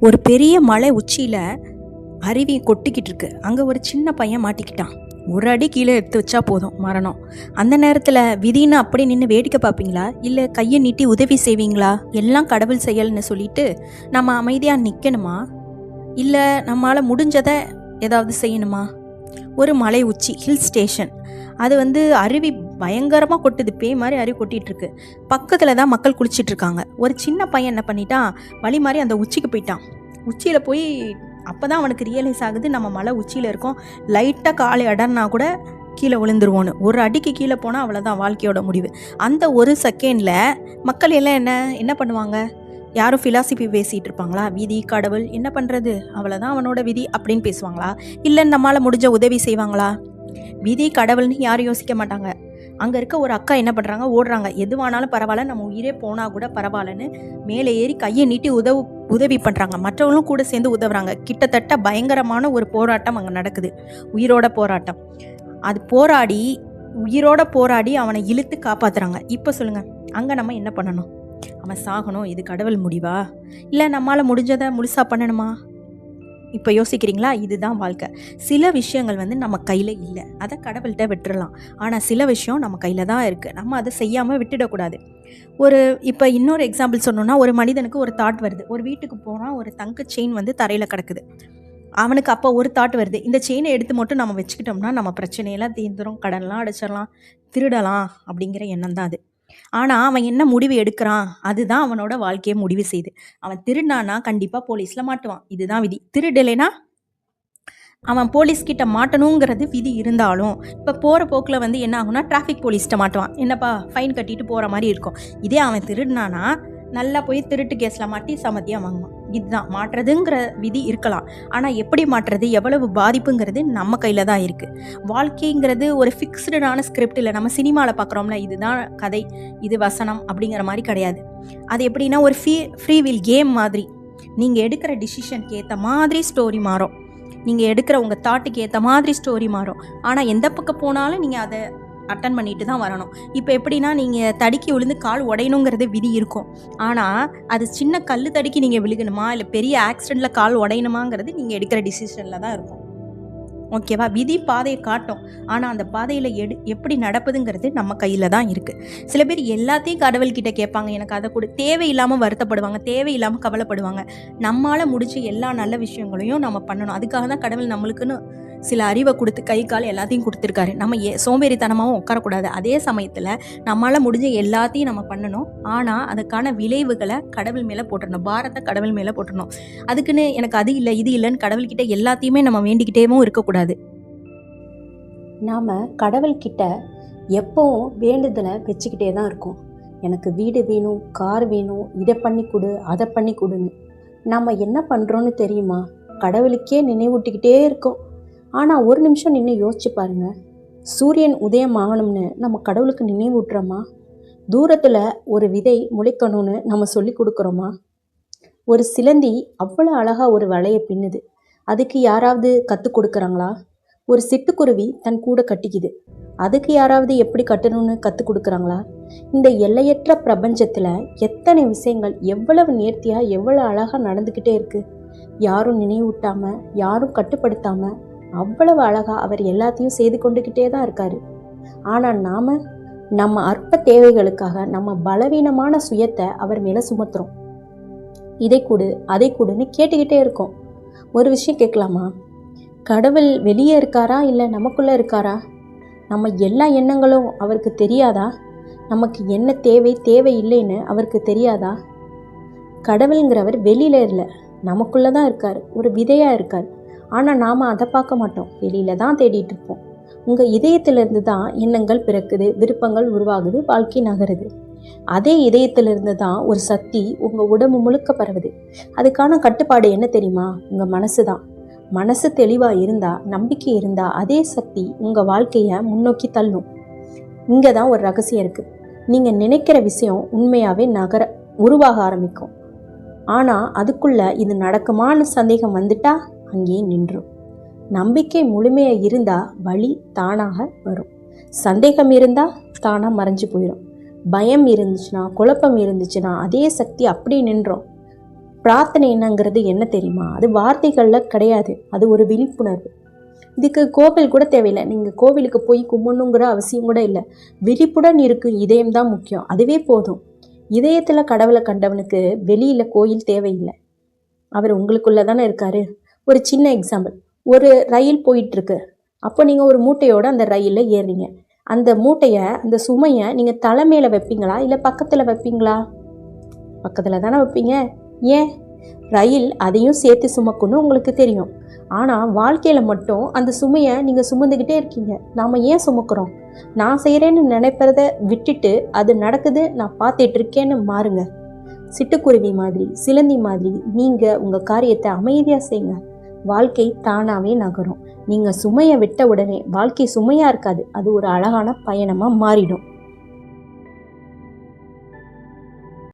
ஒரு பெரிய மலை உச்சியில் அருவி கொட்டிக்கிட்டு இருக்கு. அங்கே ஒரு சின்ன பையன் மாட்டிக்கிட்டான். ஒரு அடி கீழே எடுத்து வச்சா போதும் மரணம். அந்த நேரத்தில் விதின்னு அப்படி நின்று வேடிக்கை பார்ப்பீங்களா, இல்லை கையை நீட்டி உதவி செய்வீங்களா? எல்லாம் கடவுள் செயல்னு சொல்லிட்டு நம்ம அமைதியாக நிற்கணுமா, இல்லை நம்மளால் முடிஞ்சதை ஏதாவது செய்யணுமா? ஒரு மலை உச்சி, ஹில் ஸ்டேஷன். அது அருவி பயங்கரமாக கொட்டுது, பேய் மாதிரி அருவி கொட்டிகிட்ருக்கு. பக்கத்தில் தான் மக்கள் குளிச்சிட்ருக்காங்க. ஒரு சின்ன பையன் என்ன பண்ணிட்டான், வழி மாதிரி அந்த உச்சிக்கு போயிட்டான். உச்சியில் போய் அப்போ தான் அவனுக்கு ரியலைஸ் ஆகுது, நம்ம மலை உச்சியில் இருக்கோம், லைட்டாக காலை அடன்னா கூட கீழே விழுந்துருவோன்னு. ஒரு அடிக்கு கீழே போனால் அவ்வளோதான் வாழ்க்கையோட முடிவு. அந்த ஒரு செகண்டில் மக்கள் எல்லாம் என்ன பண்ணுவாங்க? யாரும் ஃபிலாசபி பேசிகிட்டு இருப்பாங்களா? விதி கடவுள் என்ன பண்ணுறது, அவ்வளோதான் அவனோட விதி அப்படின்னு பேசுவாங்களா? இல்லை நம்மளால் முடிஞ்ச உதவி செய்வாங்களா? விதி கடவுள்னு யாரும் யோசிக்க மாட்டாங்க. அங்கே இருக்க ஒரு அக்கா என்ன பண்ணுறாங்க, ஓடுறாங்க. எதுவானாலும் பரவாயில்ல, நம்ம உயிரே போனால் கூட பரவாயில்லன்னு மேலே ஏறி கையை நீட்டி உதவி பண்ணுறாங்க. மற்றவங்களும் கூட சேர்ந்து உதவுறாங்க. கிட்டத்தட்ட பயங்கரமான ஒரு போராட்டம் அங்கே நடக்குது, உயிரோட போராட்டம். அது உயிரோட போராடி அவனை இழுத்து காப்பாற்றுறாங்க. இப்போ சொல்லுங்கள், அங்கே நம்ம என்ன பண்ணணும்? அவன் சாகணும், இது கடவுள் முடிவா? இல்லை நம்மளால் முடிஞ்சதை முழுசாக பண்ணணுமா? இப்போ யோசிக்கிறீங்களா? இதுதான் வாழ்க்கை. சில விஷயங்கள் நம்ம கையில் இல்லை, அதை கடவுள்கிட்ட விட்டுறலாம். ஆனால் சில விஷயம் நம்ம கையில் தான் இருக்குது, நம்ம அதை செய்யாமல் விட்டுடக்கூடாது. இப்போ இன்னொரு எக்ஸாம்பிள் சொன்னோன்னா, ஒரு மனிதனுக்கு ஒரு தாட் வருது. ஒரு வீட்டுக்கு போனால் ஒரு தங்க செயின் தரையில் கிடக்குது. அவனுக்கு அப்போ ஒரு தாட் வருது, இந்த செயினை எடுத்து மட்டும் நம்ம வச்சுக்கிட்டோம்னா நம்ம பிரச்சனையெல்லாம் தீர்ந்துடும், கடன்லாம் அடைச்சிடலாம், திருடலாம் அப்படிங்கிற எண்ணம் தான் அது. ஆனால் அவன் என்ன முடிவு எடுக்கிறான், அதுதான் அவனோட வாழ்க்கையை முடிவு செய்யுது. அவன் திருடினானா கண்டிப்பாக போலீஸில் மாட்டுவான், இதுதான் விதி. திருடலைனா அவன் போலீஸ்கிட்ட மாட்டணுங்கிறது விதி இருந்தாலும், இப்போ போகிற போக்கில் என்ன ஆகும்னா டிராஃபிக் போலீஸ்கிட்ட மாட்டுவான், என்னப்பா ஃபைன் கட்டிட்டு போகிற மாதிரி இருக்கும். இதே அவன் திருடினானா நல்லா போய் திருட்டு கேஸில் மாட்டி சமத்தியாக வாங்குவான். இதுதான் மாட்டுறதுங்கிற விதி இருக்கலாம். ஆனால் எப்படி மாட்டுறது, எவ்வளவு பாதிப்புங்கிறது நம்ம கையில் தான் இருக்குது. வாழ்க்கைங்கிறது ஒரு ஃபிக்ஸ்டான ஸ்கிரிப்ட் இல்லை. நம்ம சினிமாவில் பார்க்குறோம்ல, இதுதான் கதை, இது வசனம் அப்படிங்கிற மாதிரி கிடையாது. அது எப்படின்னா ஒரு ஃப்ரீ வில் கேம் மாதிரி. நீங்கள் எடுக்கிற டிசிஷனுக்கு ஏற்ற மாதிரி ஸ்டோரி மாறும், நீங்கள் எடுக்கிற உங்கள் தாட்டுக்கு ஏற்ற மாதிரி ஸ்டோரி மாறும். ஆனால் எந்த பக்கம் போனாலும் நீங்கள் அதை அட்டன் பண்ணிட்டு தான் வரணும். இப்போ எப்படின்னா, நீங்கள் தடுக்கி விழுந்து கால் உடையணுங்கிறது விதி இருக்கும். ஆனால் அது சின்ன கல் தடுக்கி நீங்கள் விழுகணுமா, இல்லை பெரிய ஆக்சிடெண்ட்டில் கால் உடையணுமாங்கிறது நீங்கள் எடுக்கிற டிசிஷனில் தான் இருக்கும். ஓகேவா? விதி பாதையை காட்டும், ஆனால் அந்த பாதையில் எப்படி நடப்புதுங்கிறது நம்ம கையில் தான் இருக்குது. சில பேர் எல்லாத்தையும் கடவுள்கிட்ட கேட்பாங்க, எனக்கு அதை கூட தேவையில்லாமல் வருத்தப்படுவாங்க, தேவையில்லாமல் கவலைப்படுவாங்க. நம்மளால் முடிஞ்ச எல்லா நல்ல விஷயங்களையும் நம்ம பண்ணணும். அதுக்காக தான் கடவுள் நம்மளுக்குன்னு சில அறிவை கொடுத்து கை கால் எல்லாத்தையும் கொடுத்துருக்காரு. நம்ம சோம்பேறித்தனமாகவும் உட்காரக்கூடாது. அதே சமயத்தில் நம்மளால் முடிஞ்ச எல்லாத்தையும் நம்ம பண்ணணும். ஆனால் அதுக்கான விளைவுகளை கடவுள் மேலே போட்டுடணும், பாரத்தை கடவுள் மேலே போட்டுடணும். அதுக்குன்னு எனக்கு அது இல்லை இது இல்லைன்னு கடவுள்கிட்ட எல்லாத்தையுமே நம்ம வேண்டிக்கிட்டேவும் இருக்கக்கூடாது. நாம் கடவுள்கிட்ட எப்போவும் வேண்டுதலை வச்சுக்கிட்டே தான் இருக்கோம். எனக்கு வீடு வேணும், கார் வேணும், இதை பண்ணி கொடு, அதை பண்ணி கொடுன்னு. நம்ம என்ன பண்ணுறோன்னு தெரியுமா? கடவுளுக்கே நினைவூட்டிக்கிட்டே இருக்கோம். ஆனால் ஒரு நிமிஷம் நின்று யோசிச்சு பாருங்கள், சூரியன் உதயம் ஆகணும்னு நம்ம கடவுளுக்கு நினைவூட்டுறோமா? தூரத்தில் ஒரு விதை முளைக்கணும்னு நம்ம சொல்லி கொடுக்குறோமா? ஒரு சிலந்தி அவ்வளோ அழகாக ஒரு வலையை பின்னுது, அதுக்கு யாராவது கற்றுக் கொடுக்குறாங்களா? ஒரு சிட்டுக்குருவி தன் கூட கட்டிக்குது, அதுக்கு யாராவது எப்படி கட்டணும்னு கற்றுக் கொடுக்குறாங்களா? இந்த எல்லையற்ற பிரபஞ்சத்தில் எத்தனை விஷயங்கள் எவ்வளவு நேர்த்தியாக எவ்வளோ அழகாக நடந்துக்கிட்டே இருக்குது. யாரும் நினைவூட்டாமல், யாரும் கட்டுப்படுத்தாமல் அவ்வளவு அழகாக அவர் எல்லாத்தையும் செய்து கொண்டுக்கிட்டே தான் இருக்கார். ஆனால் நாம் நம்ம அற்ப தேவைகளுக்காக நம்ம பலவீனமான சுயத்தை அவர் மேலே சுமத்துறோம். இதை கொடு அதை கொடுன்னு கேட்டுக்கிட்டே இருக்கோம். ஒரு விஷயம் கேட்கலாமா? கடவுள் வெளியே இருக்காரா, இல்லை நமக்குள்ளே இருக்காரா? நம்ம எல்லா எண்ணங்களும் அவருக்கு தெரியாதா? நமக்கு என்ன தேவை இல்லைன்னு அவருக்கு தெரியாதா? கடவுளுங்கிறவர் வெளியில் இல்லை, நமக்குள்ளே தான் இருக்கார், ஒரு விதையாக இருக்கார். ஆனால் நாம் அதை பார்க்க மாட்டோம், வெளியில் தான் தேடிட்டு இருப்போம். உங்கள் இதயத்திலிருந்து தான் எண்ணங்கள் பிறக்குது, விருப்பங்கள் உருவாகுது, வாழ்க்கை நகருது. அதே இதயத்திலிருந்து தான் ஒரு சக்தி உங்கள் உடம்பு முழுக்க பரவுது. அதுக்கான கட்டுப்பாடு என்ன தெரியுமா? உங்கள் மனசு தான். மனசு தெளிவாக இருந்தால், நம்பிக்கை இருந்தால், அதே சக்தி உங்கள் வாழ்க்கையை முன்னோக்கி தள்ளும். இங்கே தான் ஒரு ரகசியம் இருக்குது. நீங்கள் நினைக்கிற விஷயம் உண்மையாகவே உருவாக ஆரம்பிக்கும். ஆனால் அதுக்குள்ளே இது நடக்குமான்னு சந்தேகம் வந்துட்டா அங்கேயே நின்றும். நம்பிக்கை முழுமையாக இருந்தால் வழி தானாக வரும். சந்தேகம் இருந்தால் தானாக மறைஞ்சு போயிடும். பயம் இருந்துச்சுன்னா, குழப்பம் இருந்துச்சுன்னா அதே சக்தி அப்படியே நின்றோம். பிரார்த்தனை என்னங்கிறது என்ன தெரியுமா? அது வார்த்தைகளில் கிடையாது, அது ஒரு விழிப்புணர்வு. இதுக்கு கோவில் கூட தேவையில்லை, நீங்கள் கோவிலுக்கு போய் கும்பிடணுங்கிற அவசியம் கூட இல்லை. விழிப்புடன் இருக்கும் இதயம் தான் முக்கியம், அதுவே போதும். இதயத்தில் கடவுளை கண்டவனுக்கு வெளியில் கோயில் தேவையில்லை, அவர் உங்களுக்குள்ளே தானே இருக்கார். ஒரு சின்ன எக்ஸாம்பிள், ஒரு ரயில் போயிட்டுருக்கு. அப்போ நீங்கள் ஒரு மூட்டையோடு அந்த ரயிலில் ஏறுறீங்க. அந்த மூட்டையை, அந்த சுமையை நீங்கள் தலை மேலே வைப்பீங்களா இல்லை பக்கத்தில் வைப்பீங்களா? பக்கத்தில் தானே வைப்பீங்க. ஏன்? ரயில் அதையும் சேர்த்து சுமக்கணும்னு உங்களுக்கு தெரியும். ஆனால் வாழ்க்கையில் மட்டும் அந்த சுமையை நீங்கள் சுமந்துக்கிட்டே இருக்கீங்க. நாம் ஏன் சுமக்கிறோம்? நான் செய்கிறேன்னு நினைப்பதை விட்டுட்டு அது நடக்குது நான் பார்த்துட்டு இருக்கேன்னு மாறுங்க. சிட்டுக்குருவி மாதிரி, சிலந்தி மாதிரி நீங்கள் உங்கள் காரியத்தை அமைதியாக செய்யுங்க. வாழ்க்கை தானாகவே நகரும். நீங்கள் சுமையை விட்ட உடனே வாழ்க்கை சுமையாக இருக்காது, அது ஒரு அழகான பயணமாக மாறிடும்.